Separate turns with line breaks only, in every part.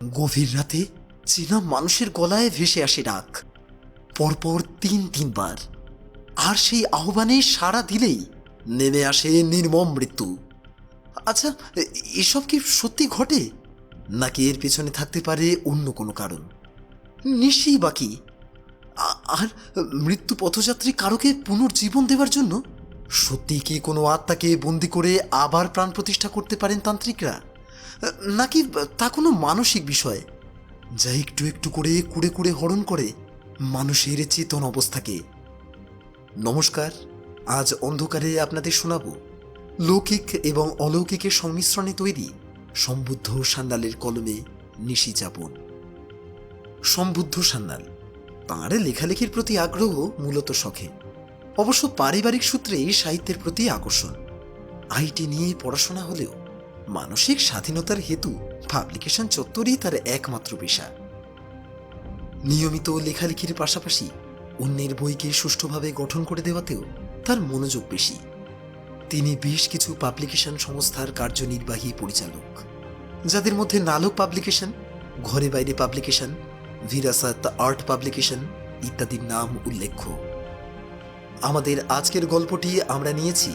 গভীর রাতে চেনা মানুষের গলায় ভেসে আসে ডাক, পরপর তিনবার। আর সেই আহ্বানে সাড়া দিলেই নেমে আসে নির্মম মৃত্যু। আচ্ছা, এসব কি সত্যি ঘটে, নাকি এর পেছনে থাকতে পারে অন্য কোনো কারণ? নিশ্চয়ই বাকি। আর মৃত্যু পথযাত্রী কারোকে পুনর্জীবন দেওয়ার জন্য সত্যি কি কোনো আত্মাকে বন্দি করে আবার প্রাণ প্রতিষ্ঠা করতে পারেন তান্ত্রিকরা, নাকি তা কোনো মানসিক বিষয় যা একটু একটু করে কুড়ে কুড়ে হরণ করে মানুষের চেতন অবস্থাকে? নমস্কার, আজ অন্ধকারে আপনাদের শোনাব লৌকিক এবং অলৌকিকের সংমিশ্রণে তৈরি সম্বুদ্ধ সান্যালের কলমে নিশি যাপন। সম্বুদ্ধ সান্যাল তাঁর লেখালেখির প্রতি আগ্রহ মূলত শখে, অবশ্য পারিবারিক সূত্রেই সাহিত্যের প্রতি আকর্ষণ। আইটি নিয়ে পড়াশোনা হলেও মানসিক স্বাধীনতার হেতু পাবলিকেশন চত্বরই তার একমাত্র পেশা। নিয়মিত লেখালেখির পাশাপাশি অন্যের বইকে সুষ্ঠুভাবে গঠন করে দেওয়াতেও তার মনোযোগ বেশি। তিনি বেশ কিছু পাবলিকেশন সংস্থার কার্যনির্বাহী পরিচালক, যাদের মধ্যে নালক পাবলিকেশন, ঘরে বাইরে পাবলিকেশন, ভিরাসাত আর্ট পাবলিকেশন ইত্যাদির নাম উল্লেখ্য। আমাদের আজকের গল্পটি আমরা নিয়েছি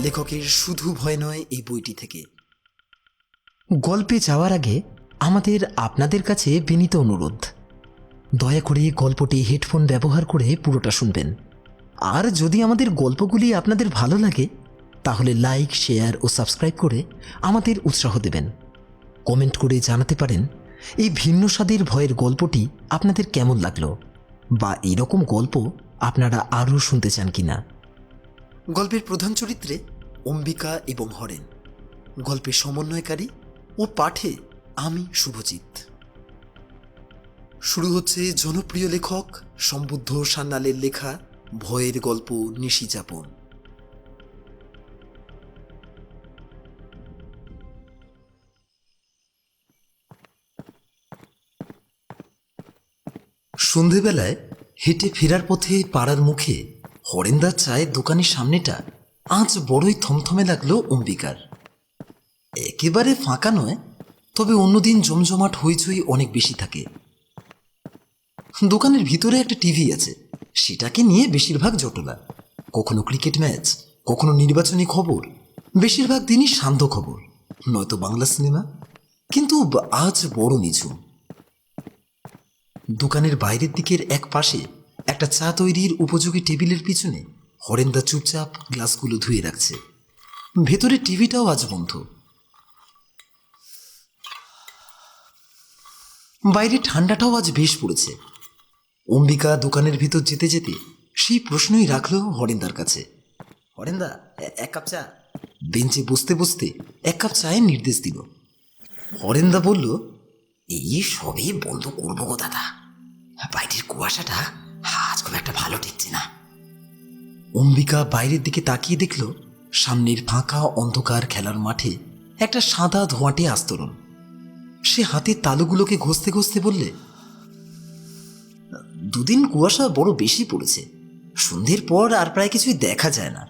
লেখকের শুধু ভয় নয় এই বইটি থেকে।
গল্পে যাওয়ার আগে আমাদের আপনাদের কাছে বিনীত অনুরোধ, দয়া করে গল্পটি হেডফোন ব্যবহার করে পুরোটা শুনবেন। আর যদি আমাদের গল্পগুলি আপনাদের ভালো লাগে তাহলে লাইক, শেয়ার ও সাবস্ক্রাইব করে আমাদের উৎসাহ দেবেন। কমেন্ট করে জানাতে পারেন এই ভিন্ন স্বাদের ভয়ের গল্পটি আপনাদের কেমন লাগলো, বা এরকম গল্প আপনারা আরও শুনতে চান কিনা।
গল্পের প্রধান চরিত্রে অম্বিকা এবং হরেন, গল্পের সমন্বয়কারী ও পাঠে আমি শুভজিৎ। শুরু হচ্ছে জনপ্রিয় লেখক সম্বুদ্ধ সান্যালের লেখা ভয়ের গল্প নিশি যাপন। সন্ধেবেলায় হেঁটে ফেরার পথে পাড়ার মুখে হরেন্দার চায়ের দোকানের সামনেটা আজ বড়ই থমথমে লাগলো অম্বিকার। একেবারে ফাঁকা নয়, তবে অন্যদিন জমজমাট হইচই অনেক বেশি থাকে। দোকানের ভিতরে একটা টিভি আছে, সেটাকে নিয়ে বেশিরভাগ জটলা। কখনো ক্রিকেট ম্যাচ, কখনো নির্বাচনী খবর, বেশিরভাগ দিনই সান্ধ্য খবর, নয়তো বাংলা সিনেমা। কিন্তু আজ বড় নিঝুম। দোকানের বাইরের দিকের এক পাশে একটা চা তৈরির উপযোগী টেবিলের পিছনে হরেন্দা চুপচাপ গ্লাসগুলো ধুয়ে রাখছে। ভেতরে টিভিটাও আজ বন্ধ। বাইরে ঠান্ডাটাও আজ বেশ পড়েছে। অম্বিকা দোকানের ভিতর যেতে যেতে সেই প্রশ্নই রাখল হরেন্দার কাছে। হরেন্দা, এক কাপ চা। বেঞ্চে বসতে বসতে এক কাপ চায়ের নির্দেশ দিল। হরেন্দা বলল, এই সবই বন্ধ করবো গো দাদা, বাইরের কুয়াশাটা আজ খুব একটা ভালো ঠেকছে না। অম্বিকা বাইরের দিকে তাকিয়ে দেখল সামনের ফাঁকা অন্ধকার খেলার মাঠে একটা সাদা ধোঁয়াটে আস্তরণ। সে হাতের তালুগুলোকে ঘষতে ঘষতে বললে, দুদিন কুয়াশা বড় বেশি পড়েছে, সন্ধ্যের পর আর প্রায় কিছুই দেখা যায় না।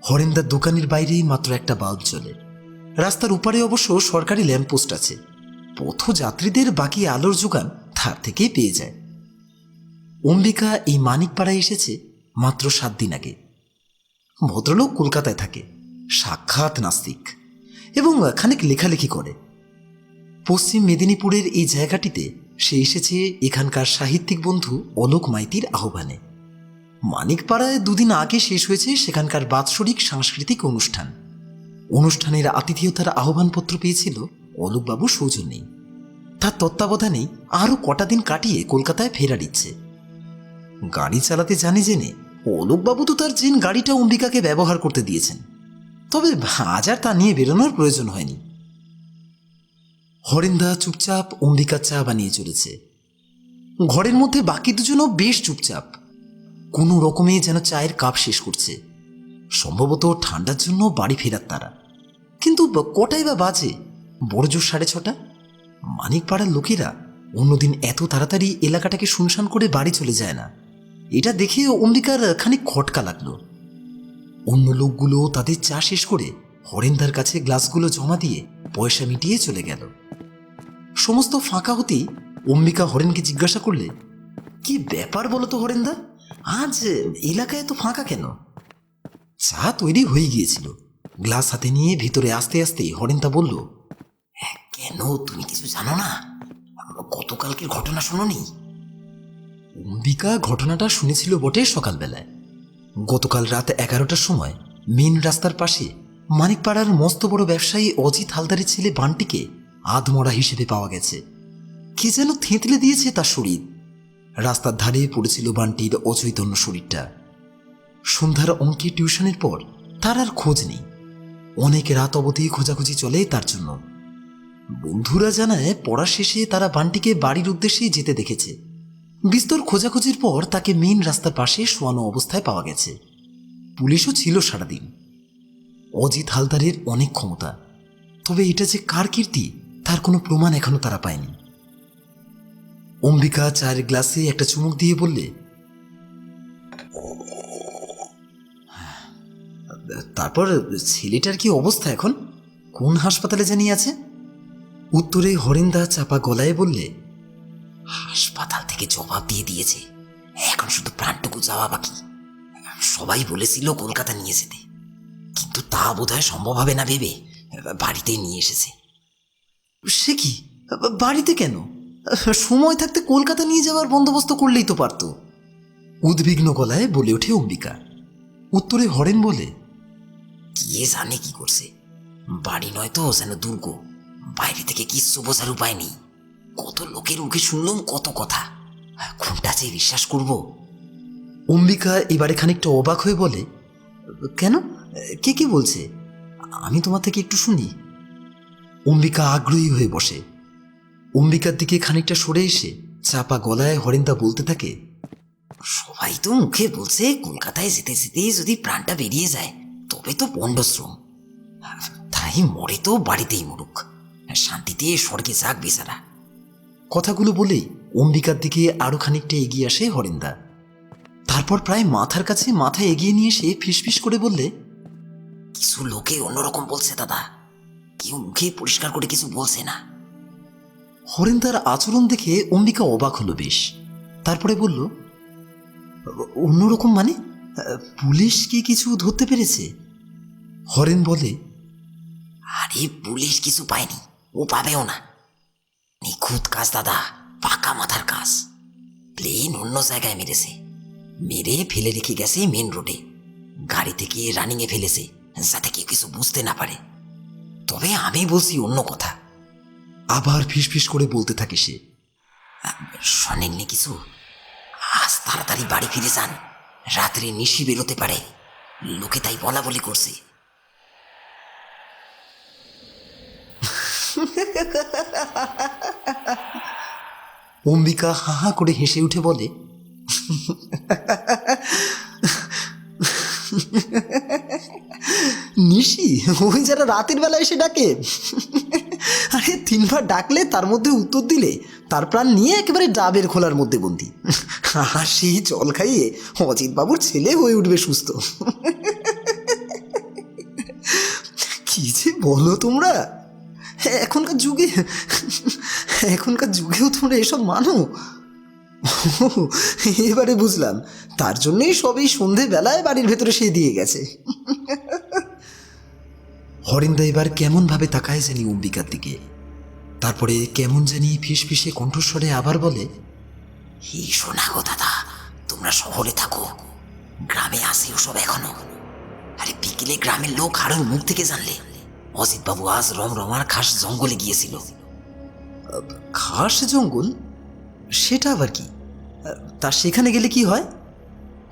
হরেন্দার দোকানের বাইরে মাত্র একটা বাল্ব জ্বলে। রাস্তার উপারে অবশ্য সরকারি ল্যাম্পপোস্ট আছে, পথযাত্রীদের বাকি আলোর যোগান তার থেকেই পেয়ে যায়। অম্বিকা এই মানিকপাড়ায় এসেছে মাত্র 7 দিন আগে। ভদ্রলোক কলকাতায় থাকে, সাক্ষাৎ নাস্তিক, এবং খানিক লেখালেখি করে। পশ্চিম মেদিনীপুরের এই জায়গাটিতে সে এসেছে এখানকার সাহিত্যিক বন্ধু অলোক মাইতির আহ্বানে। মানিকপাড়ায় 2 দিন আগে শেষ হয়েছে সেখানকার বাৎসরিক সাংস্কৃতিক অনুষ্ঠান। অনুষ্ঠানের আতিথেয়তার আহ্বানপত্র পেয়েছিল অলোকবাবু সৌজন্যেই। তার তত্ত্বাবধানেই আরও কটা দিন কাটিয়ে কলকাতায় ফেরার ইচ্ছে। গাড়ি চালাতে জানে জেনে অলোকবাবু তো তার জেন গাড়িটা অম্বিকাকে ব্যবহার করতে দিয়েছেন, তবে আজ আর তা নিয়ে বেরোনোর প্রয়োজন হয়নি। হরেন্দা চুপচাপ অম্বিকার চা বানিয়ে চলেছে। ঘরের মধ্যে বাকি দুজনও বেশ চুপচাপ, কোনো রকমে যেন চায়ের কাপ শেষ করছে। সম্ভবত ঠান্ডার জন্য বাড়ি ফেরার তারা। কিন্তু কটাই বা বাজে? বড়জোর 6:30। মানিকপাড়ার লোকেরা অন্যদিন এত তাড়াতাড়ি এলাকাটাকে শুনশান করে বাড়ি চলে যায় না। এটা দেখে অম্বিকার খানিক খটকা লাগলো। অন্য লোকগুলো তাদের চা শেষ করে হরেন্দার কাছে গ্লাসগুলো জমা দিয়ে পয়সা মিটিয়ে চলে গেল। সমস্ত ফাঁকা হতেই অম্বিকা হরেনকে জিজ্ঞাসা করলে, কি ব্যাপার বলো তো হরেনদা, আজ এলাকায় এত ফাঁকা কেন? চা তৈরি হয়ে গিয়েছিল, গ্লাস হাতে নিয়ে ভিতরে আসতে আসতে হরেনদা বলল, কেন তুমি কিছু জানো না? গতকালকের ঘটনা শোনোনি? অম্বিকা ঘটনাটা শুনেছিল বটে সকালবেলায়। গতকাল রাত 11টার সময় মেন রাস্তার পাশে মানিকপাড়ার মস্ত বড় ব্যবসায়ী অজিত হালদারের ছেলে বান্টিকে আধমরা হিসেবে পাওয়া গেছে। কে যেন থেঁতলে দিয়েছে তার শরীর। রাস্তার ধারে পড়েছিল বান্টির অচৈতন্য শরীরটা। সন্ধ্যার অঙ্কে টিউশনের পর তার আর খোঁজ নেই। অনেক রাত অবধি খোঁজাখুঁজি চলে তার জন্য। বন্ধুরা জানায় পড়া শেষে তারা বান্টিকে বাড়ির উদ্দেশ্যেই যেতে দেখেছে। বিস্তর খোঁজাখুঁজির পর তাকে মেন রাস্তার পাশে শোয়ানো অবস্থায় পাওয়া গেছে। পুলিশও ছিল সারাদিন। অজিত হালদারের অনেক ক্ষমতা, তবে এটা যে কার কীর্তি তার কোনো প্রমাণ এখনো তারা পায়নি। অম্বিকা চায়ের গ্লাসে একটা চুমুক দিয়ে বললে, তারপর ছেলেটার কি অবস্থা এখন? কোন হাসপাতালে জানি আছে? উত্তরে হরেনদা চাপা গলায় বললে, হাসপাতাল থেকে জবাব দিয়ে দিয়েছে, এখন শুধু প্রাণটুকু যাওয়া বাকি। সবাই বলেছিল কলকাতা নিয়ে যেতে, কিন্তু তা বোধহয় সম্ভব হবে না ভেবে বাড়িতেই নিয়ে এসেছে। সে কি, বাড়িতে কেন? সময় থাকতে কলকাতা নিয়ে যাওয়ার বন্দোবস্ত করলেই তো পারত। উদ্বিগ্ন গলায় বলে ওঠে অম্বিকা। উত্তরে হরেন বলে, কে জানে কি করছে। বাড়ি নয় তো যেন দুর্গ, বাইরে থেকে কিচ্ছু বোঝার উপায় নেই। কত লোকের মুখে শুনলাম কত কথা, কোনটা যে বিশ্বাস করব? অম্বিকা এবারে খানিকটা অবাক হয়ে বলে, কেন, কে কি বলছে? আমি তোমার থেকে একটু শুনি। অম্বিকা আগ্রহী হয়ে বসে। অম্বিকার দিকে খানিকটা সরে এসে চাপা গলায় হরেনদা বলতে থাকে, সবাই তো মুখে বলছে কলকাতায় যেতে যেতে যদি প্রাণটা বেরিয়ে যায় তবে তো পণ্ডশ্রম, তাই মরে তো বাড়িতেই মরুক, শান্তিতে স্বর্গে যাক বেচারা। কথাগুলো বলেই অম্বিকার দিকে আরো খানিকটা এগিয়ে আসে হরেনদা। তারপর প্রায় মাথার কাছে মাথা এগিয়ে নিয়ে এসে ফিসফিস করে বললে, কিছু লোকে অন্যরকম বলছে দাদা, কেউ মুখে পরিষ্কার করে কিছু বলছে না। হরেনদার আচরণ দেখে অম্বিকা অবাক হলো বেশ। তারপরে বলল, অন্যরকম মানে? পুলিশ কি কিছু ধরতে পেরেছে? হরেন বলে, আরে পুলিশ কিছু পায়নি, ও পাবেও না। নিখুঁত কাজ দাদা, পাকা মাথার কাজ। প্লেন অন্য জায়গায় মেরেছে, মেরে ফেলে রেখে গেছে মেন রোডে। গাড়ি থেকে রানিংয়ে ফেলেছে যাতে কেউ কিছু বুঝতে না পারে। তবে আমি বলছি অন্য কথা। আবার ফিসফিস করে বলতে থাকে সে, শোনেননি কিছু? আজ তাড়াতাড়ি বাড়ি ফিরে যান, রাত্রে নিশি বেরোতে পারে, লোকে তাই বলা বলি করছে। অম্বিকা হা হা করে হেসে উঠে বলে, নিশি ওই যারা রাতের বেলা এসে ডাকে? আরে 3বার ডাকলে তার মধ্যে উত্তর দিলে তার প্রাণ নিয়ে একেবারে ডাবের খোলার মধ্যে বন্দি। হাসি জল খাইয়ে অজিত বাবুর ছেলে হয়ে উঠবে সুস্থ। কি যে বলো তোমরা, এখনকার যুগেও তোমরা এসব মানো? এবারে বুঝলাম, তার জন্যই সবই সন্ধেবেলায় বাড়ির ভেতরে সে দিয়ে গেছে। হরেন্দা এবার কেমন ভাবে তাকায় জানি অম্বিকার দিকে। তারপরে কেমন জানি ফিসফিসে কণ্ঠস্বরে আবার বলে, হি শোনা গো দাদা, তোমরা শহরে থাকো, গ্রামে আসে ওসব এখনো। আরে বিকেলে গ্রামের লোক হারুর মুখ থেকে জানলে অজিত বাবু আজ রমরমার খাস জঙ্গলে গিয়েছিল। খাস জঙ্গল? সেটা আবার কি? তা সেখানে গেলে কি হয়?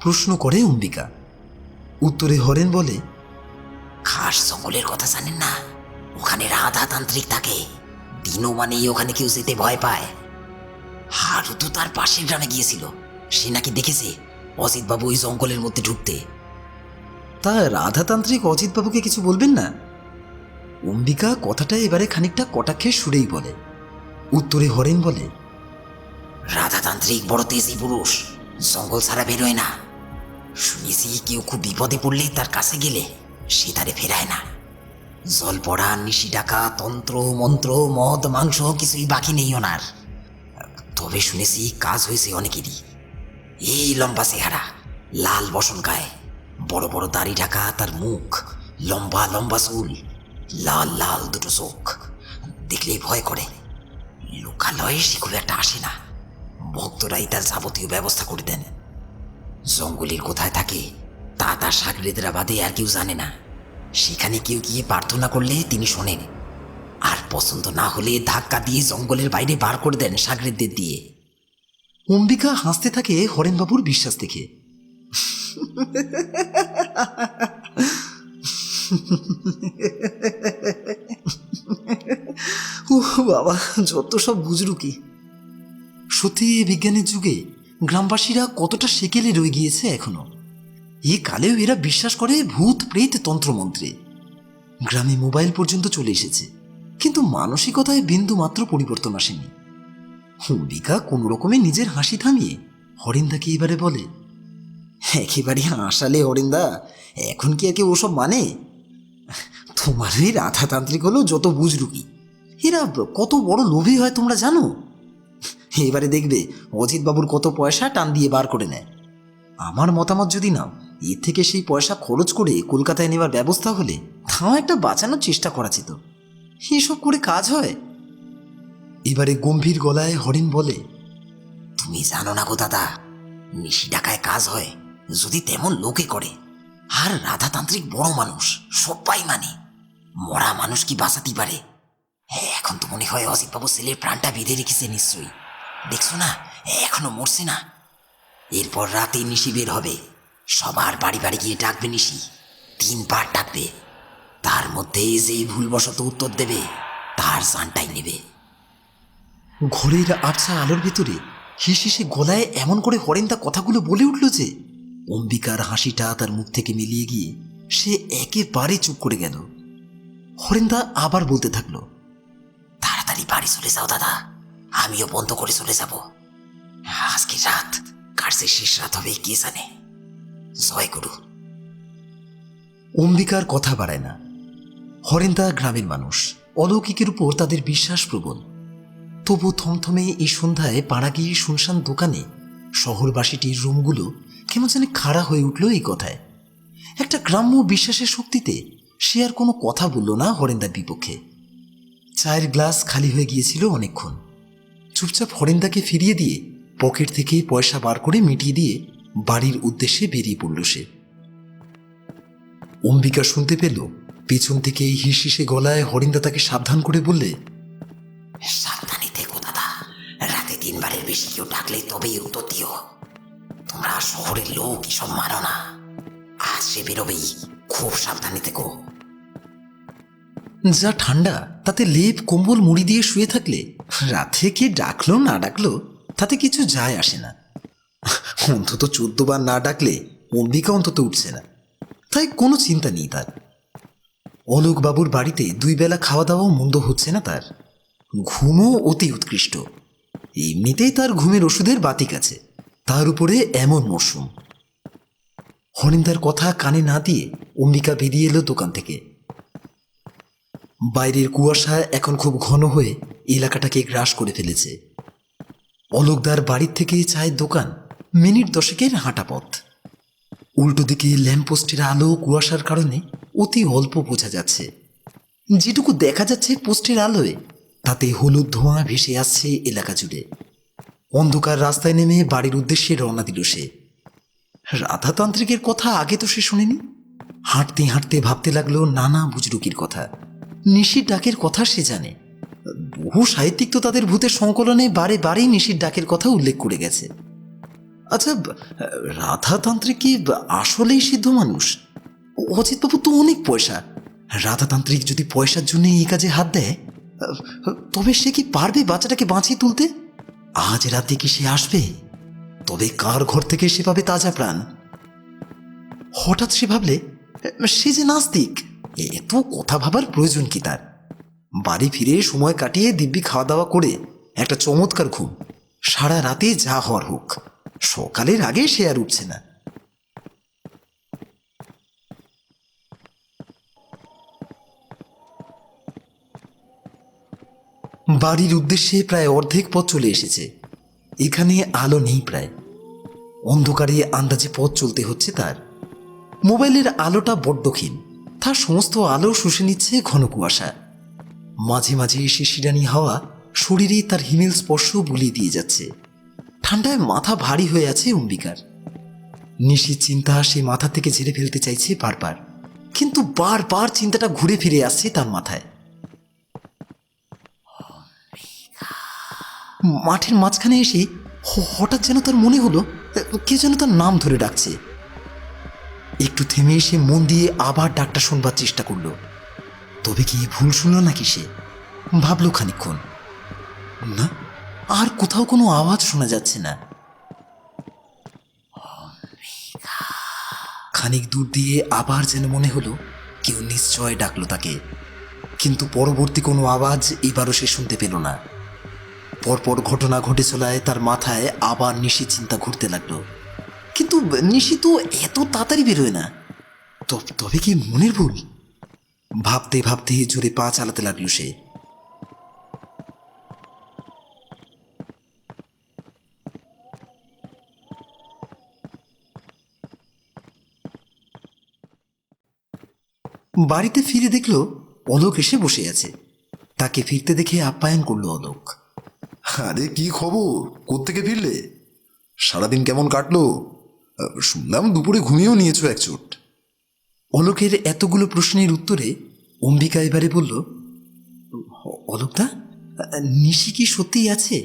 প্রশ্ন করে অম্বিকা। উত্তরে হরেন বলে, খাস জঙ্গলের কথা জানেন না? ওখানে রাধাতান্ত্রিক থাকে, দিনও মানেই ওখানে কেউ যেতে ভয় পায়। হারু তো তার পাশের গ্রামে গিয়েছিল, সে নাকি দেখেছে অজিত বাবু ওই জঙ্গলের মধ্যে ঢুকতে। তা রাধাতান্ত্রিক অজিত বাবুকে কিছু বলবেন না? অম্বিকা কথাটা এবারে খানিকটা কটাক্ষের সুরেই বলে। উত্তরে হরেন বলে, রাধাতান্ত্রিক বড় তেজি পুরুষ, জঙ্গল ছাড়া বেরোয় না। শুনেছি কেউ খুব বিপদে পড়লে তার কাছে গেলে সে তারে ফেরায় না।
জল পড়া, নিশি ডাকা, তন্ত্র মন্ত্র, মদ মাংস কিছুই বাকি নেই ওনার। তবে শুনেছি কাজ হয়েছে অনেকেরই। এই লম্বা চেহারা, লাল বসন গায়ে, বড় বড় দাড়ি ঢাকা তার মুখ, লম্বা লম্বা চুল, লাল লাল দুটো চোখ, দেখলেই ভয় করে। লোকালয়ে সে খুব একটা আসে না, ভক্তরাই তার যাবতীয় ব্যবস্থা করে দেন। জঙ্গলের কোথায় থাকে তা তার সাগরেদরা বাদে আর কেউ জানে না। সেখানে কেউ গিয়ে প্রার্থনা করলে তিনি শোনেন, আর পছন্দ না হলে ধাক্কা দিয়ে জঙ্গলের বাইরে বার করে দেন সাগরেদদের দিয়ে।
অম্বিকা হাসতে থাকে হরেনবাবুর বিশ্বাস দেখে। বাবা, যত সব বুঝরু কি! সত্যি এই বিজ্ঞানের যুগে গ্রামবাসীরা কতটা সেকেলে রয়ে গিয়েছে এখনো। এ কালেও এরা বিশ্বাস করে ভূত প্রেত তন্ত্রমন্ত্রে। গ্রামে মোবাইল পর্যন্ত চলে এসেছে, কিন্তু মানসিকতায় বিন্দু মাত্র পরিবর্তন আসেনি। অম্বিকা কোনো রকমে নিজের হাসি থামিয়ে হরিন্দাকে এবারে বলে, একেবারে হাসালে হরিন্দা, এখন কি আর কেউ ওসব মানে? তোমার এই রাধাতান্ত্রিক হলো যত বুজরুকি। এরা কত বড় লোভী হয় তোমরা জানো? এবারে দেখবে অজিতবাবুর কত পয়সা টান দিয়ে বার করে নেয়। আমার মতামত যদি নাও, এর থেকে সেই পয়সা খরচ করে কলকাতায় নেওয়ার ব্যবস্থা হলে তাও একটা বাঁচানোর চেষ্টা করা যেত। এসব করে কাজ হয়? এবারে গম্ভীর গলায় হরিণ বলে,
তুমি জানো না গো দাদা, নিশি ডাকায় কাজ হয় যদি তেমন লোকে করে। আর রাধাতান্ত্রিক বড় মানুষ, সবাই মানে। মরা মানুষ কি বাঁচাতে পারে? এখন তো মনে হয় অজিতবাবু ছেলের প্রাণটা বেঁধে রেখেছে নিশ্চয়ই। দেখছো না, এখনো মরছে না। এরপর রাতে নিশি বের হবে, সবার বাড়ি বাড়ি গিয়ে ডাকবে নিশি, 3 বার ডাকবে। তার মধ্যে যেই ভুলবশত উত্তর দেবে তার জানটাই নেবে।
ঘরের আবছা আলোর ভেতরে হিসিসে গলায় এমন করে হরেন্দা কথাগুলো বলে উঠল যে অম্বিকার হাসিটা তার মুখ থেকে মিলিয়ে গিয়ে সে একেবারে চুপ করে গেল। হরেন্দা আবার বলতে থাকলো,
তাড়াতাড়ি বাড়ি চলে যাও দাদা, আমিও বন্ধ করে চলে যাব। আজকে রাত কার যে শেষ রাত হবে কে জানে। জয় গুরু।
অম্বিকার কথা বাড়ায় না। হরেন্দা গ্রামের মানুষ, অলৌকিকের উপর তাদের বিশ্বাস প্রবল। তবু থমথমে এই সন্ধ্যায় পাড়া গিয়ে শুনশান দোকানে শহরবাসীটির রুমগুলো কেমন জানি খাড়া হয়ে উঠল এই কথায়। একটা গ্রাম্য বিশ্বাসের শক্তিতে সে আর কোনো কথা বলল না হরেন্দার বিপক্ষে। চায়ের গ্লাস খালি হয়ে গিয়েছিল অনেকক্ষণ। চুপচাপ হরেন্দাকে ফিরিয়ে দিয়ে পকেট থেকে পয়সা বার করে মিটিয়ে দিয়ে বাড়ির উদ্দেশ্যে বেরিয়ে পড়ল সে। অম্বিকা শুনতে পেল পেছন থেকে হিসিসে গলায় হরিন্দা তাকে সাবধান করে বললে,
সাবধানে থেকো দাদা, রাতে 3 বারের বেশি কেউ ডাকলে তবেই উত্তর দিও। তোমরা শহরের লোক এসব মানো না। আজ সে বেরোবেই, খুব সাবধানে থেকো।
যা ঠান্ডা, তাতে লেপ কম্বল মুড়ি দিয়ে শুয়ে থাকলে রাতে কে ডাকলো না ডাকলো তাতে কিছু যায় আসে না। অন্তত 14 বার না ডাকলে অম্বিকা অন্তত উঠছে না, তাই কোনো চিন্তা নেই তার। অলোকবাবুর বাড়িতে 2 বেলা খাওয়া দাওয়াও মন্দ হচ্ছে না তার। ঘুমও অতি উৎকৃষ্ট। এমনিতেই তার ঘুমের ওষুধের বাতিক আছে, তার উপরে এমন মরশুম। হরিন্দার কথা কানে না দিয়ে অম্বিকা বেরিয়ে এলো দোকান থেকে। বাইরের কুয়াশা এখন খুব ঘন হয়ে এলাকাটাকে গ্রাস করে ফেলেছে। অলোকদার বাড়ির থেকে চায়ের দোকান মিনিট 10 হাঁটা পথ। উল্টো দিকে ল্যাম্পপোস্টের আলো কুয়াশার কারণে অতি অল্প বোঝা যাচ্ছে। যেটুকু দেখা যাচ্ছে পোস্টের আলোয়, তাতে হলুদ ধোঁয়া ভেসে আসছে এলাকা জুড়ে। অন্ধকার রাস্তায় নেমে বাড়ির উদ্দেশ্যে রওনা দিল সে। রাধাতান্ত্রিকের কথা আগে তো সে শোনেনি। হাঁটতে হাঁটতে ভাবতে লাগলো নানা বুজরুকির কথা, নিশির ডাকের কথা সে জানে। বহু সাহিত্যিক তো তাদের ভূতের সংকলনে বারে বারেই নিশির ডাকের কথা উল্লেখ করে গেছে। আচ্ছা, রাধাতান্ত্রিক কি আসলেই সিদ্ধ মানুষ? অজিতবাবু তো অনেক পয়সা। রাধাতান্ত্রিক যদি পয়সার জন্য এই কাজে হাত দেয়, তবে সে কি পারবে বাচ্চাটাকে বাঁচিয়ে তুলতে? আজ রাতে কি সে আসবে? তবে কার ঘর থেকে সে পাবে তাজা প্রাণ? হঠাৎ সে ভাবলে, সে যে নাস্তিক, এত কথা ভাবার প্রয়োজন কি তার? বাড়ি ফিরে সময় কাটিয়ে দিব্যি খাওয়া দাওয়া করে একটা চমৎকার ঘুম, সারা রাতে যা হওয়ার হোক, সকালের আগে সে আর উঠছে না। বাড়ির উদ্দেশ্যে প্রায় অর্ধেক পথ চলে এসেছে। এখানে আলো নেই প্রায়, অন্ধকারে আন্দাজে পথ চলতে হচ্ছে তার। মোবাইলের আলোটা বড্ড ক্ষীণ, তার সমস্ত আলো শুষে নিচ্ছে ঘন কুয়াশা। মাঝে মাঝে শিশিরানি হাওয়া শরীরে তার হিমেল স্পর্শ বুলিয়ে দিয়ে যাচ্ছে। ঠান্ডায় মাথা ভারী হয়ে আছে অম্বিকার। নিশির চিন্তা সে মাথা থেকে ঝেড়ে ফেলতে চাইছে বারবার, কিন্তু বারবার চিন্তাটা ঘুরে ফিরে আসছে তার মাথায়। মাঠের মাঝখানে এসে হঠাৎ যেন তার মনে হলো কে যেন তার নাম ধরে ডাকছে। একটু থেমে সে মন দিয়ে আবার ডাকটা শুনবার চেষ্টা করলো। তবে কি ভুল শুনল নাকি সে? ভাবলো খানিকক্ষণ, না, আর কোথাও কোনো আওয়াজ শোনা যাচ্ছে না। খানিক দূর দিয়ে আবার যেন মনে হলো কেউ নিশ্চয় ডাকলো তাকে, কিন্তু পরবর্তী কোনো আওয়াজ এবারও সে শুনতে পেল না। পরপর ঘটনা ঘটে চলায় তার মাথায় আবার নিশি চিন্তা ঘুরতে লাগলো, কিন্তু নিশি তো এত তাড়াতাড়ি বেরোয় না। তবে কি মনের ভুল? ভাবতে ভাবতে জোরে পা চালাতে লাগলো সে। বাড়িতে ফিরে দেখলো অলোক এসে বসে আছে। তাকে ফিরতে দেখে আপ্যায়ন করলো অলোক।
আরে কি খবর, কোত্থেকে ফিরলে? সারাদিন কেমন কাটলো? শুনলাম দুপুরে ঘুমিয়েও নিয়েছো এক চোট।
অলোকের এতগুলো প্রশ্নের উত্তরে অম্বিকা এবারে বলল, অলোকদা, নিশি কি সত্যিই আছে?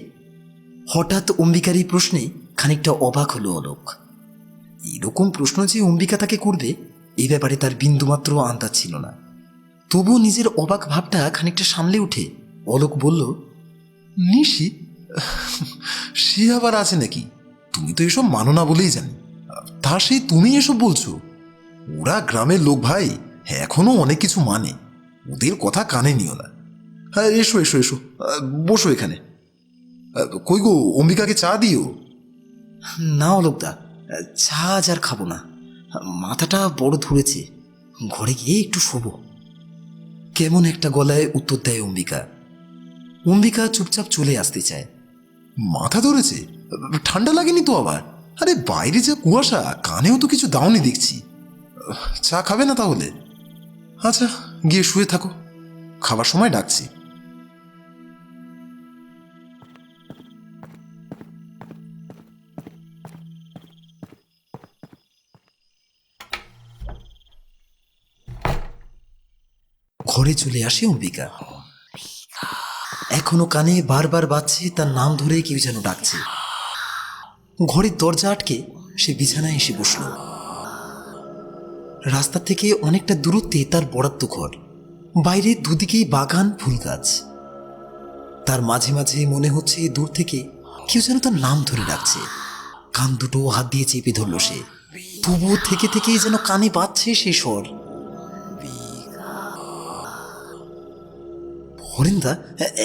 হঠাৎ অম্বিকার এই প্রশ্নে খানিকটা অবাক হলো অলোক। এরকম প্রশ্ন যে অম্বিকা তাকে করবে এই ব্যাপারে তার বিন্দুমাত্র আন্দাজ ছিল না। তবুও নিজের অবাক ভাবটা খানিকটা সামলে উঠে অলোক বলল,
নিশি? সে আবার আছে নাকি? তুমি তো এসব মানো না বলেই জানি। তা সেই তুমি এসব বলছো? ওরা গ্রামের লোক ভাই, এখনো অনেক কিছু মানে, ওদের কথা কানে নিও না। হ্যাঁ, এসো এসো এসো, বসো এখানে। কই গো, অম্বিকাকে চা দিও।
না অলোকদা, চা আজ আর খাবো না, মাথাটা বড় ধরেছে, ঘরে গিয়ে একটু শোবো। কেমন একটা গলায় উত্তর দেয় অম্বিকা। অম্বিকা চুপচাপ চলে আসতে চায়।
মাথা ধরেছে? ঠান্ডা লাগেনি তো আবার? আরে বাইরে যা কুয়াশা, কানেও তো কিছু দাওনি দেখছি। চা খাবে না তাহলে? আচ্ছা, গিয়ে শুয়ে থাকো, খাবার সময় ডাকছি।
ঘরে চলে আসে অম্বিকা। এখনো কানে বারবার বাজছে তার নাম ধরে কেউ যেন ডাকছে। ঘরের দরজা আটকে সে বিছানায় এসে বসল। রাস্তা থেকে অনেকটা দূরত্বে তার বরাদ্দ ঘর। বাইরে দুদিকেই বাগান, ফুল গাছ। তার মাঝে মাঝে মনে হচ্ছে দূর থেকে কেউ যেন তার নাম ধরে ডাকছে। কান দুটো হাত দিয়ে চেপে ধরল সে, তবুও থেকে থেকেই যেন কানে বাজছে সেই স্বর। হরেন্দা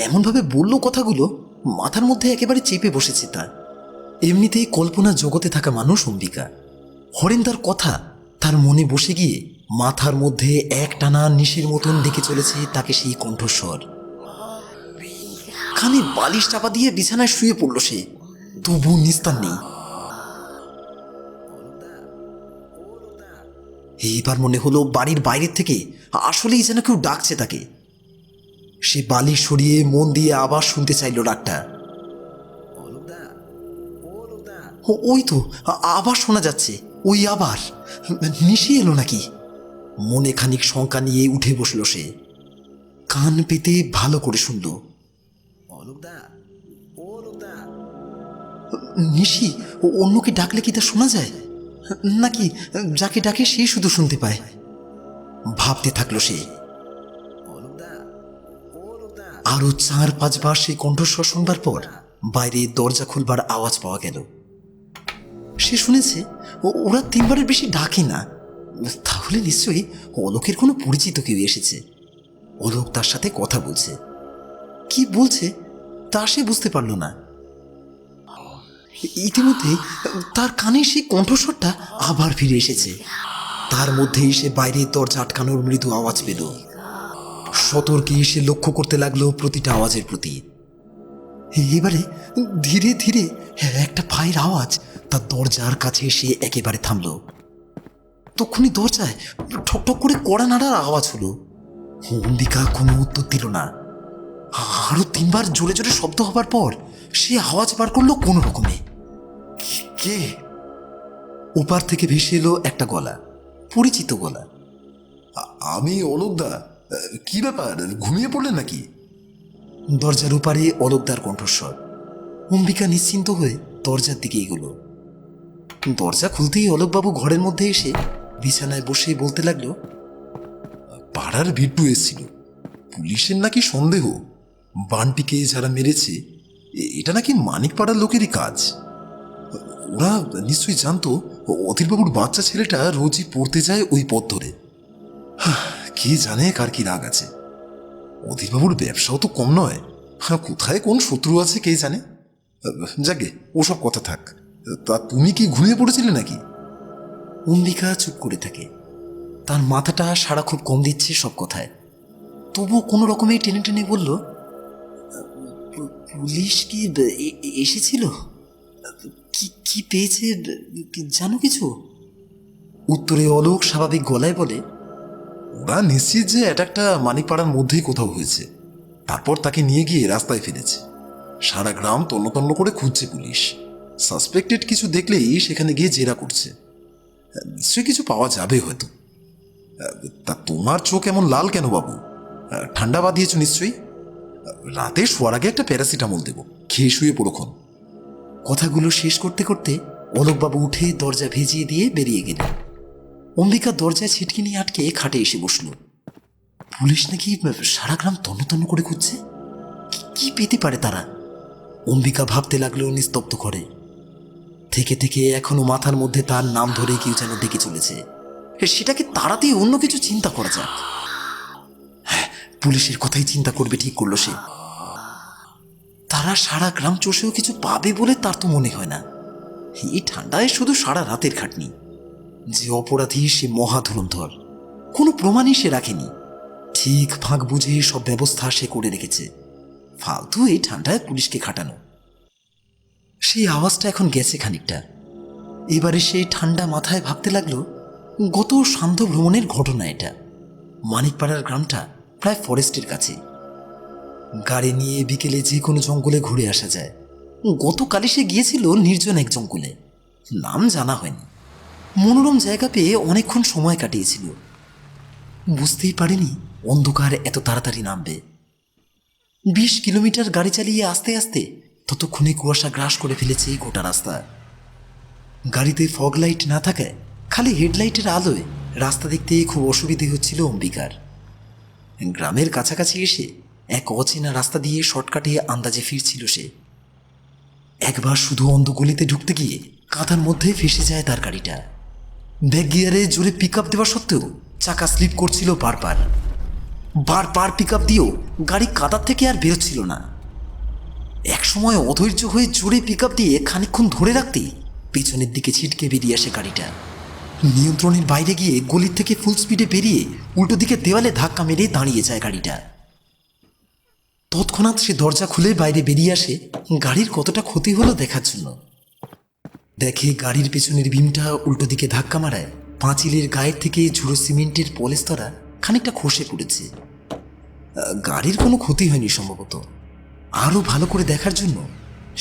এমনভাবে বলল কথাগুলো, মাথার মধ্যে একেবারে চেপে বসেছে তার। এমনিতেই কল্পনা জগতে থাকা মানুষ অম্বিকা। হরেন্দার কথা তার মনে বসে গিয়ে মাথার মধ্যে একটানা নিশির মতন ডেকে চলেছে তাকে সেই কণ্ঠস্বর। কানে বালিশ চাপা দিয়ে বিছানায় শুয়ে পড়ল সে, তবু নিস্তার নেই। এইবার মনে হলো বাড়ির বাইরের থেকে আসলেই যেন কেউ ডাকছে তাকে। সে বালিশ সরিয়ে মন দিয়ে আবার শুনতে চাইল ডাকটা। ওই তো আবার শোনা যাচ্ছে, ওই আবার নিশি এলো নাকি? মনে খানিক শঙ্কা নিয়ে উঠে বসলো সে, কান পেতে ভালো করে শুনল। নিশি অন্যকে ডাকলে কি তা শোনা যায়, নাকি যাকে ডাকে সে শুধু শুনতে পায়? ভাবতে থাকলো সে। আরো 4-5 বার সেই কণ্ঠস্বর শুনবার পর বাইরে দরজা খুলবার আওয়াজ পাওয়া গেল। সে শুনেছে ওরা 3 বারের বেশি ডাকে না। তাহলে নিশ্চয়ই অলোকের কোনো পরিচিত কেউ এসেছে। অলোক তার সাথে কথা বলছে। কি বলছে তা সে বুঝতে পারল না। ইতিমধ্যে তার কানে সেই কণ্ঠস্বরটা আবার ফিরে এসেছে। তার মধ্যেই সে বাইরে দরজা আটকানোর মৃদু আওয়াজ পেল। সতর্কে সে লক্ষ্য করতে লাগলো প্রতিটা আওয়াজের প্রতি। এবারে ধীরে ধীরে একটা পায়ের আওয়াজ তার দরজার কাছে এসে একেবারে থামলো। তখনই দরজায় ঠকঠক করে কড়া নাড়ার আওয়াজ হলো। অম্বিকা কোনো উত্তর দিল না। আরো 3বার জোরে জোরে শব্দ হবার পর সে আওয়াজ বার করলো কোনো রকমে। কে? ওপার থেকে ভেসে এলো একটা গলা, পরিচিত গলা।
আমি অলোকদা। কি ব্যাপার, ঘুমিয়ে পড়লেন নাকি?
দরজার ওপারে অলোকদার কণ্ঠস্বর। অম্বিকা নিশ্চিন্ত হয়ে দরজার দিকে এগোলো। দরজা খুলতেই অলোকবাবু ঘরের মধ্যে এসে বিছানায় বসে বলতে লাগলো,
পাড়ার বিট্টু এসেছিল। পুলিশের নাকি সন্দেহ বানটিকে যারা মেরেছে এটা নাকি মানিক পাড়ার লোকেরই কাজ। ওরা নিশ্চয়ই জানতো অধীরবাবুর বাচ্চা ছেলেটা রোজই পড়তে যায় ওই পথ ধরে। কে জানে কার কি রাগ আছে। অধীরবাবুর ব্যবসাও তো কম নয়। কোথায় কোন শত্রু আছে কে জানে। যাকে ওসব কথা থাক। তা তুমি কি ঘুমিয়ে পড়েছিলে নাকি?
অম্বিকা চুপ করে থাকে। তার মাথাটা সারা খুব কম দিচ্ছে সব কথায়। তবুও কোনো রকমে টেনে টেনে বলল, পুলিশ কি এসেছিল? কি কি পেয়েছে জানো কিছু? উত্তরে অলোক স্বাভাবিক গলায় বলে,
ওরা নিশ্চিত যে অ্যাটাকটা মানিকপাড়ার মধ্যেই কোথাও হয়েছে। তারপর তাকে নিয়ে গিয়ে রাস্তায় ফেলেছে। সারা গ্রাম তন্ন তন্ন করে খুঁজছে পুলিশ। সাসপেক্টেড কিছু দেখলেই সেখানে গিয়ে জেরা করছে। নিশ্চয়ই কিছু পাওয়া যাবে হয়তো। তা তোমার চোখ এমন লাল কেন বাবু? ঠান্ডা বাঁধিয়েছ নিশ্চয়ই। রাতে শোয়ার আগে একটা প্যারাসিটামল দেবো, খেয়ে শুয়ে পড়োক্ষণ।
কথাগুলো শেষ করতে করতে অলোকবাবু উঠে দরজা ভেজিয়ে দিয়ে বেরিয়ে গেলেন। অম্বিকা দরজায় ছিটকে নিয়ে আটকে খাটে এসে বসল। পুলিশ নাকি সারা গ্রাম তন্ন তন্ন করে খুঁজছে। কি পেতে পারে তারা? অম্বিকা ভাবতে লাগলো নিস্তব্ধ করে। থেকে থেকে এখনো মাথার মধ্যে তার নাম ধরে কেউ যেন ডেকে চলেছে। সেটাকে তাড়াতেই অন্য কিছু চিন্তা করা যাক। হ্যাঁ, পুলিশের কথাই চিন্তা করবে ঠিক করলো সে। তারা সারা গ্রাম চষেও কিছু পাবে বলে তার তো মনে হয় না। এই ঠান্ডায় শুধু সারা রাতের খাটনি। যে অপরাধী সে মহা ধুরন্ধর। কোনো প্রমাণই সে রাখেনি। ঠিক ফাঁক বুঝে সব ব্যবস্থা সে করে রেখেছে। ফালতু এই ঠান্ডায় পুলিশকে খাটানো। সেই আওয়াজটা এখন গেছে খানিকটা। এবারে সেই ঠান্ডা মাথায় ভাবতে লাগলো গত সান্ধ্য ভ্রমণের ঘটনা এটা। মানিকপাড়ার গ্রামটা প্রায় ফরেস্টের কাছে। গাড়ি নিয়ে বিকেলে যে কোনো জঙ্গলে ঘুরে আসা যায়। গতকালই সে গিয়েছিল নির্জন এক জঙ্গলে। নাম জানা হয়নি। মনোরম জায়গা পেয়ে অনেকক্ষণ সময় কাটিয়েছিল। বুঝতেই পারেনি অন্ধকার এত তাড়াতাড়ি নামবে। 20 কিলোমিটার গাড়ি চালিয়ে আস্তে আস্তে ততক্ষণে কুয়াশা গ্রাস করে ফেলেছে গোটা রাস্তা। গাড়িতে ফগ লাইট না থাকায় খালি হেডলাইটের আলোয় রাস্তা দেখতে খুব অসুবিধে হচ্ছিল অম্বিকার। গ্রামের কাছাকাছি এসে এক অচেনা রাস্তা দিয়ে শর্টকাটে আন্দাজে ফিরছিল সে। একবার শুধু অন্ধ গলিতে ঢুকতে গিয়ে কাঁথার মধ্যে ফেসে যায় তার গাড়িটা। ব্যাক গিয়ারে জোরে পিক আপ দেওয়া সত্ত্বেও চাকা স্লিপ করছিল বারবার। বারবার পিক আপ দিয়েও গাড়ি কাঁদার থেকে আর বেরোচ্ছিল না। একসময় অধৈর্য হয়ে জোরে পিক আপ দিয়ে খানিকক্ষণ ধরে রাখতেই পেছনের দিকে ছিটকে বেরিয়ে আসে গাড়িটা। নিয়ন্ত্রণের বাইরে গিয়ে গলির থেকে ফুল স্পিডে বেরিয়ে উল্টো দিকে দেওয়ালে ধাক্কা মেরে দাঁড়িয়ে যায় গাড়িটা। তৎক্ষণাৎ সে দরজা খুলে বাইরে বেরিয়ে আসে গাড়ির কতটা ক্ষতি হলো দেখার জন্য। দেখে গাড়ির পেছনের বিমটা উল্টো দিকে ধাক্কা মারায় পাঁচিলের গায়ের থেকে ঝুড়ো সিমেন্টের পলেস্তরা খানিকটা খসে পড়েছে। গাড়ির কোনো ক্ষতি হয়নি সম্ভবত। আরও ভালো করে দেখার জন্য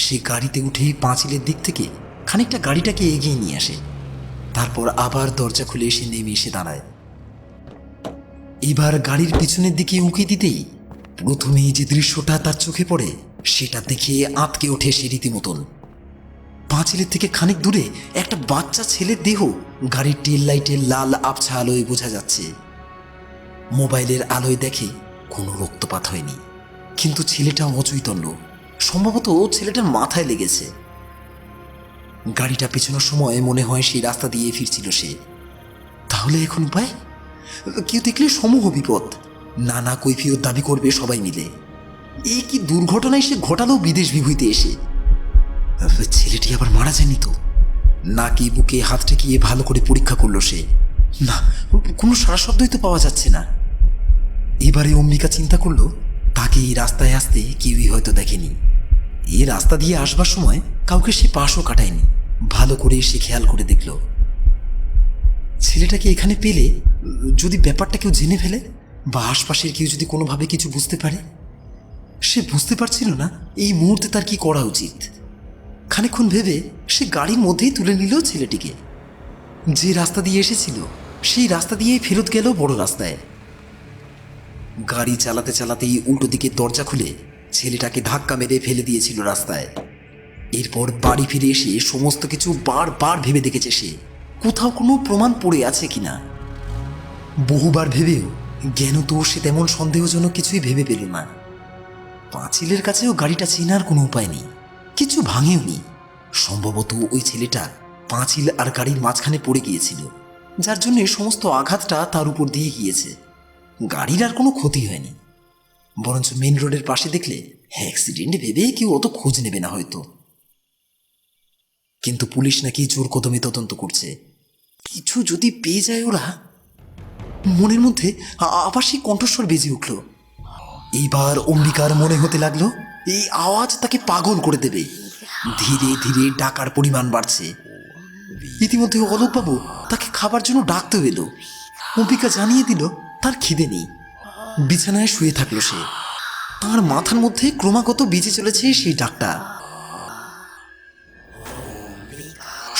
সে গাড়িতে উঠে পাঁচিলের দিক থেকে খানিকটা গাড়িটাকে এগিয়ে নিয়ে আসে। তারপর আবার দরজা খুলে এসে নেমে এসে দাঁড়ায়। এবার গাড়ির পিছনের দিকে উঁকি দিতেই প্রথমেই যে দৃশ্যটা তার চোখে পড়ে সেটা দেখে আঁতকে ওঠে সে রীতিমতন। পাঁচিলের থেকে খানিক দূরে একটা বাচ্চা ছেলের দেহ গাড়ির টেল লাইটের লাল আবছা আলোয় বোঝা যাচ্ছে। মোবাইলের আলোয় দেখে কোনো রক্তপাত হয়নি, কিন্তু ছেলেটা অচৈতন্য। সম্ভবত ছেলেটার মাথায় লেগেছে। গাড়িটা পেছানোর সময় মনে হয় সেই রাস্তা দিয়ে ফিরছিল সে। তাহলে এখন উপায়? কেউ দেখলে সমূহ বিপদ। নানা কৈফিয়ত দাবি করবে সবাই মিলে। এই কি দুর্ঘটনায় সে ঘটালো বিদেশ বিভূতিতে এসে। ছেলেটি আবার মারা যায়নি তো? নাকি বুকে হাত ঠেকিয়ে ভালো করে পরীক্ষা করলো সে। না, কোনো সারা শব্দই তো পাওয়া যাচ্ছে না। এবারে অম্বিকা চিন্তা করলো তাকে এই রাস্তায় আসতে কেউই হয়তো দেখেনি। এই রাস্তা দিয়ে আসবার সময় কাউকে সে পাশও কাটায়নি। ভালো করে সে খেয়াল করে দেখল ছেলেটাকে এখানে পেলে যদি ব্যাপারটা কেউ জেনে ফেলে বা আশপাশের কেউ যদি কোনোভাবে কিছু বুঝতে পারে। সে বুঝতে পারছিল না এই মুহূর্তে তার কি করা উচিত। খানিকক্ষণ ভেবে সে গাড়ির মধ্যেই তুলে নিল ছেলেটিকে। যে রাস্তা দিয়ে এসেছিল সেই রাস্তা দিয়েই ফেরত গেল বড় রাস্তায়। গাড়ি চালাতে চালাতেই উল্টো দিকের দরজা খুলে ছেলেটাকে ধাক্কা মেরে ফেলে দিয়েছিল রাস্তায়। এরপর বাড়ি ফিরে এসে সমস্ত কিছু বারবার ভেবে দেখেছে সে কোথাও কোনো প্রমাণ পড়ে আছে কিনা। বহুবার ভেবেও জ্ঞানত সে তেমন সন্দেহজনক কিছুই ভেবে পেল না। পাঁচিলের কাছেও গাড়িটা চেনার কোনো উপায় নেই, কিছু ভাঙেওনি। সম্ভবত ওই ছেলেটা পাঁচিল আর গাড়ির মাঝখানে পড়ে গিয়েছিল, যার জন্য সমস্ত আঘাতটা তার উপর দিয়ে গিয়েছে। গাড়ির আর কোনো ক্ষতি হয়নি, বরঞ্চ মেন রোডের পাশে দেখলে অ্যাক্সিডেন্ট ভেবে কেউ অত খোঁজ নেবে না হয়তো। কিন্তু পুলিশ নাকি জোর কদমে তদন্ত করছে। কিছু যদি পেয়ে যায় ওরা। মনের মধ্যে আবার সেই কণ্ঠস্বর বেজে উঠল। এইবার অম্বিকার মনে হতে লাগলো এই আওয়াজ তাকে পাগল করে দেবে। ধীরে ধীরে ডাকার পরিমাণ বাড়ছে। ইতিমধ্যে অলোকবাবু তাকে খাবার জন্য ডাকতেও এলো। অম্বিকা জানিয়ে দিল তার খিদে নেই। বিছানায় শুয়ে থাকলো সে। তার মাথার মধ্যে ক্রমাগত বেজে চলেছে সেই ডাকটা।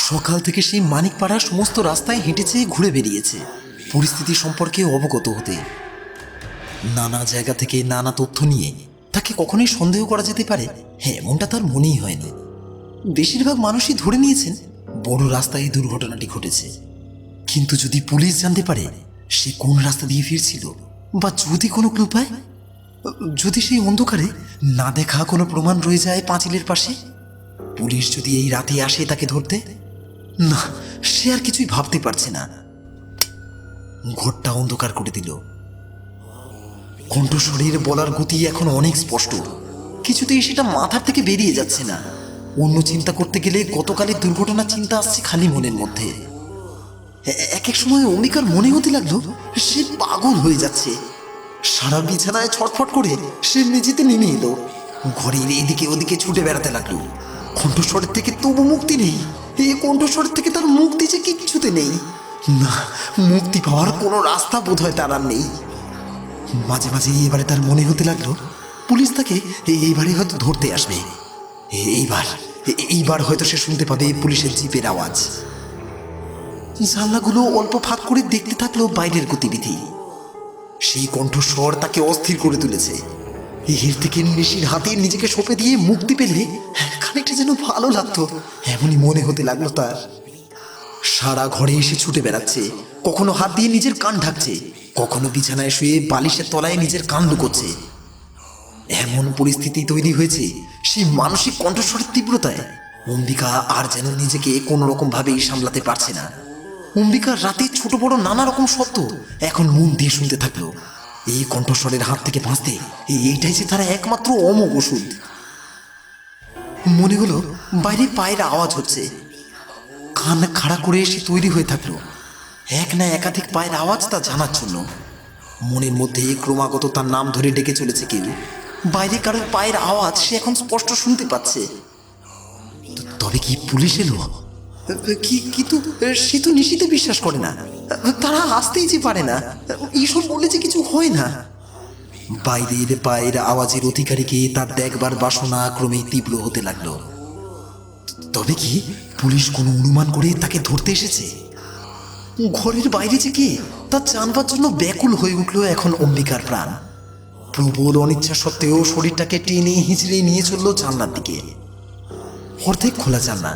সকাল থেকে সেই মানিকপাড়ার সমস্ত রাস্তায় হেঁটেছে, ঘুরে বেরিয়েছে পরিস্থিতি সম্পর্কে অবগত হতে। নানা জায়গা থেকে নানা তথ্য নিয়ে তাকে কখনোই সন্দেহ করা যেতে পারে এমনটা তার মনেই হয়নি। বেশিরভাগ মানুষই ধরে নিয়েছেন বড় রাস্তায় এই দুর্ঘটনাটি ঘটেছে। কিন্তু যদি পুলিশ জানতে পারে সে কোন রাস্তা দিয়ে ফিরছিল, বা যদি কোনো ক্লু পায়, যদি সেই অন্ধকারে না দেখা কোনো প্রমাণ রয়ে যায় পাঁচিলের পাশে, পুলিশ যদি এই রাতে আসে তাকে ধরতে, না সে আর কিছুই ভাবতে পারছে না। ঘরটা অন্ধকার করে দিল। কণ্ঠস্বরের বলার গতি এখন অনেক স্পষ্ট, কিছুতেই সেটা মাথার থেকে বেরিয়ে যাচ্ছে না। অন্য চিন্তা করতে গেলে গতকালের দুর্ঘটনার চিন্তা আসছে খালি মনের মধ্যে। এক এক সময় অম্বিকার মনে হতে লাগলো সে পাগল হয়ে যাচ্ছে। সারা বিছানায় ছটফট করে সে মেঝেতে নেমে এলো। ঘরের এদিকে ওদিকে ছুটে বেড়াতে লাগলো। কণ্ঠস্বরের থেকে তবু মুক্তি নেই। এই কণ্ঠস্বরের থেকে তার মুক্তি যে কিচ্ছুতে নেই। না, মুক্তি পাওয়ার কোনো রাস্তা বোধ হয় তার আর নেই। মাঝে মাঝে এবারে তার মনে হতে লাগলো পুলিশ তাকে এইবারে হয়তো ধরতে আসবে। এইবার হয়তো সে শুনতে পাবে পুলিশের জিপের আওয়াজ। জানলাগুলো অল্প ফাঁক করে দেখতে থাকলো বাইরের গতিবিধি। সেই কণ্ঠস্বর তাকে অস্থির করে তুলেছে। এর থেকে নিশির হাতে নিজেকে সঁপে দিয়ে মুক্তি পেলে খানিকটা যেন ভালো লাগতো, এমনই মনে হতে লাগলো তার। সারা ঘরে এসে ছুটে বেড়াচ্ছে, কখনো হাত দিয়ে নিজের কান ঢাকছে, কখনো বিছানায় শুয়ে বালিশের তলায় নিজের কান লুকোচ্ছে। এমন পরিস্থিতি তৈরি হয়েছে সেই মানসিক কণ্ঠস্বরের তীব্রতায় অম্বিকা আর যেন নিজেকে কোনো রকম ভাবেই সামলাতে পারছে না। অম্বিকার রাতে ছোট বড় নানা রকম শব্দ এখন মন দিয়ে শুনতে থাকলো। এই কণ্ঠস্বরের হাত থেকে বাঁচতে এইটাই যে তারা একমাত্র অমোঘ ওষুধ। মনে হলো বাইরে পায়ের আওয়াজ হচ্ছে। কান খাড়া করে সে তৈরি হয়ে থাকলো এক না একাধিক পায়ের আওয়াজ তা জানার জন্য। মনের মধ্যে ক্রমাগত তার নাম ধরে ডেকে চলেছে কেউ। বাইরে কারোর পায়ের আওয়াজ সে এখন স্পষ্ট শুনতে পাচ্ছে। তবে কি পুলিশ এলো? কিন্তু সে তো নিশিতে বিশ্বাস করে না, তারা আসতেই যে পারে না, এইসব বললে যে কিছু হয় না। বাইরের পায়ের আওয়াজের অধিকারীকে তার দেখবার বাসনা ক্রমেই তীব্র হতে লাগলো। তবে কি পুলিশ কোনো অনুমান করে তাকে ধরতে এসেছে? ঘরের বাইরে যে কে তা জানবার জন্য ব্যাকুল হয়ে উঠল এখন অম্বিকার প্রাণ। প্রবল অনিচ্ছা সত্ত্বেও শরীরটাকে টেনে হিঁচড়ে নিয়ে চলল জানলার দিকে। অর্ধেক খোলা জানলা,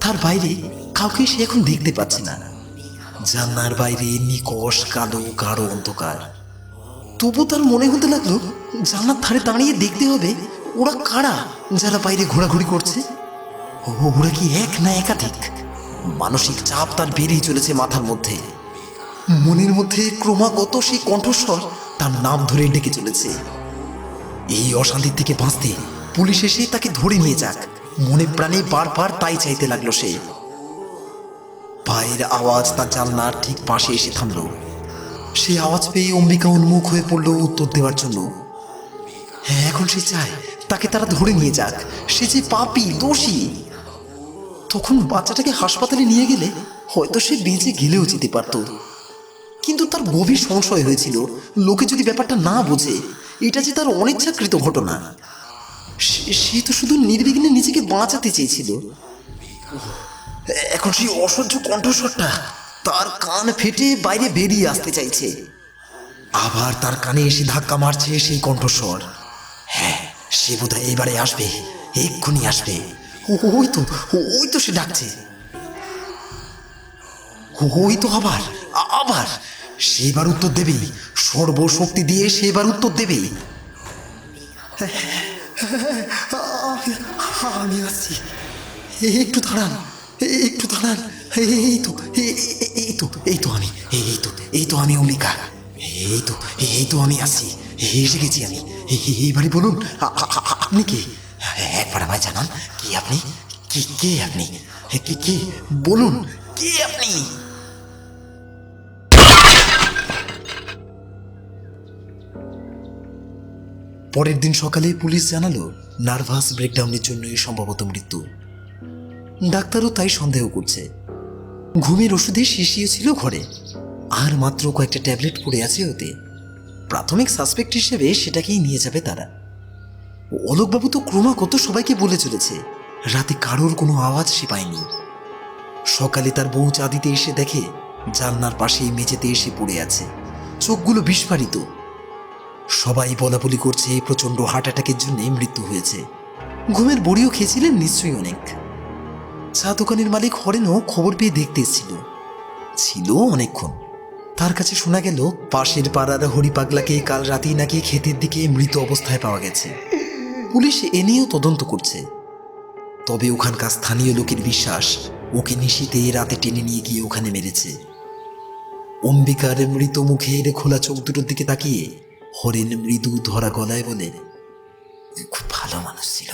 তার বাইরে কাউকে সে এখন দেখতে পাচ্ছে না। জানলার বাইরে নিকষ কালো গাঢ় অন্ধকার। তবু তার মনে হতে লাগলো জানলার ধারে দাঁড়িয়ে দেখতে হবে ওরা কারা যারা বাইরে ঘোরাঘুরি করছে। ওরা কি এক না একাধিক? মানসিক চাপ তার বেড়েই চলেছে মাথার মধ্যে। মনের মধ্যে ক্রমাগত সেই কণ্ঠস্বর তার নাম ধরে ডেকে চলেছে। এই অশান্তির থেকে বাঁচতে পুলিশ এসে তাকে ধরে নিয়ে যাক, মনে প্রাণে বারবার তাই চাইতে লাগলো সে। পায়ের আওয়াজ তার জানলার ঠিক পাশে এসে থামল। সে আওয়াজ পেয়ে অম্বিকা উন্মুখ হয়ে পড়ল উত্তর দেওয়ার জন্য। হ্যাঁ, এখন সে চায় তাকে তারা ধরে নিয়ে যাক, সে যে পাপী দোষী। তখন বাচ্চাটাকে হাসপাতালে নিয়ে গেলে হয়তো সে বেঁচে গেলেও যেতে পারত। কিন্তু তার গভীর সংশয় হয়েছিল, লোকে যদি ব্যাপারটা না বোঝে এটা যে তার অনিচ্ছাকৃত ঘটনা। সে তো শুধু নির্বিঘ্নে নিজেকে বাঁচাতে চেয়েছিল। এখন সেই অসহ্য কণ্ঠস্বরটা তার কান ফেটে বাইরে বেরিয়ে আসতে চাইছে। আবার তার কানে এসে ধাক্কা মারছে সেই কণ্ঠস্বর। হ্যাঁ, সে বোধহয় এবারে আসবে, এক্ষুনি আসবে। ওই তো সে ডাকছে। ওই তো আবার আবার সে এবার উত্তর দেবেই, সর্বশক্তি দিয়ে সে এবার উত্তর দেবেই। আমি আসছি, একটু দাঁড়ান, একটু দাঁড়ান। এই তো আমি অম্বিকা। এই তো আমি আসছি, এসে গেছি আমি। এইবারে বলুন, আপনি কে? একবার আমায় জানান, কি আপনি? কে আপনি? কে বলুন, কে আপনি? পরের দিন সকালে পুলিশ জানালো নার্ভাস ব্রেকডাউনের জন্যই সম্ভবত মৃত্যু। ডাক্তারও তাই সন্দেহ করছে। ঘুমের ওষুধে শিশিও ছিল ঘরে, আর মাত্র কয়েকটা ট্যাবলেট পড়ে আছে ওতে। প্রাথমিক সাসপেক্ট হিসেবে সেটাকেই নিয়ে যাবে তারা। অলোকবাবু তো ক্রমাগত সবাইকে বলে চলেছে, রাতে কারোর কোনো আওয়াজ সে পায়নি। সকালে তার বউ চা দিতে এসে দেখে জানলার পাশেই মেঝেতে এসে পড়ে আছে, চোখগুলো বিস্ফারিত। সবাই বলাবলি করছে প্রচণ্ড হার্ট অ্যাটাকের জন্য মৃত্যু হয়েছে। ঘুমের বড়িও খেয়েছিলেন নিশ্চয়ই অনেক। চা দোকানের মালিক হরেনও খবর পেয়ে দেখতে ছিল অনেকক্ষণ। তার কাছে শোনা গেল পাশের পাড়ার হরিপাগলাকে কাল রাতেই নাকি ক্ষেতের দিকে মৃত অবস্থায় পাওয়া গেছে। পুলিশ এ নিয়েও তদন্ত করছে। তবে ওখানকার স্থানীয় লোকের বিশ্বাস ওকে নিশীতে রাতে টেনে নিয়ে গিয়ে ওখানে মেরেছে। অম্বিকার মৃত মুখের খোলা চোখ দুটোর দিকে তাকিয়ে হরেন মৃদু ধরা গলায় বলে, খুব ভালো মানুষ ছিল।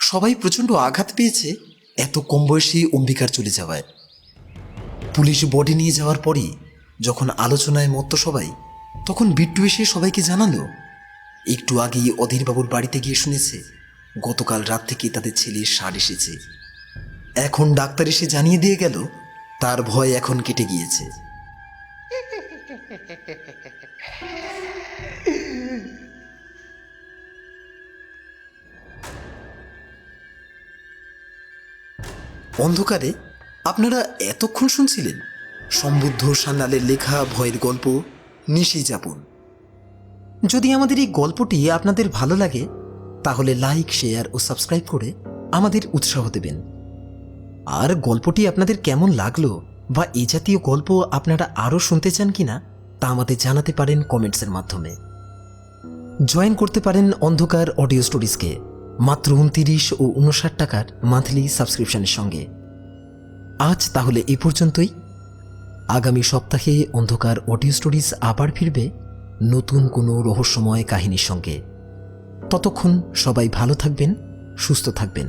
সবাই প্রচণ্ড আঘাত পেয়েছে এত কম বয়সী অম্বিকার চলে যাওয়ায়। পুলিশ বডি নিয়ে যাওয়ার পরই যখন আলোচনায় মত্ত সবাই, তখন বিট্টু এসে সবাইকে জানালো একটু আগেই অধীরবাবুর বাড়িতে গিয়ে শুনেছে গতকাল রাত থেকে তাদের ছেলের সার এসেছে। এখন ডাক্তার এসে জানিয়ে দিয়ে গেল তার ভয় এখন কেটে গিয়েছে। অন্ধকারে আপনারা এতক্ষণ শুনছিলেন সমবুদ্ধ সান্যালের লেখা ভয়ের গল্প নিশি যাপন। যদি আমাদের এই গল্পটি আপনাদের ভালো লাগে তাহলে লাইক, শেয়ার ও সাবস্ক্রাইব করে আমাদের উৎসাহ দেবেন। আর গল্পটি আপনাদের কেমন লাগলো বা এই জাতীয় গল্প আপনারা আরও শুনতে চান কিনা তা আমাদের জানাতে পারেন কমেন্টসের মাধ্যমে। জয়েন করতে পারেন অন্ধকার অডিও স্টোরিজকে মাত্র 29 ও 59 টাকার মান্থলি সাবস্ক্রিপশনের সঙ্গে। আজ তাহলে এই পর্যন্তই। আগামী সপ্তাহে অন্ধকার অডিও স্টোরিজ আবার ফিরবে নতুন কোনো রহস্যময় কাহিনীর সঙ্গে। ততক্ষণ সবাই ভালো থাকবেন, সুস্থ থাকবেন,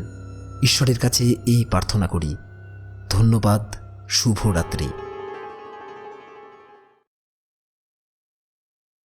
ঈশ্বরের কাছে এই প্রার্থনা করি। ধন্যবাদ। শুভরাত্রি।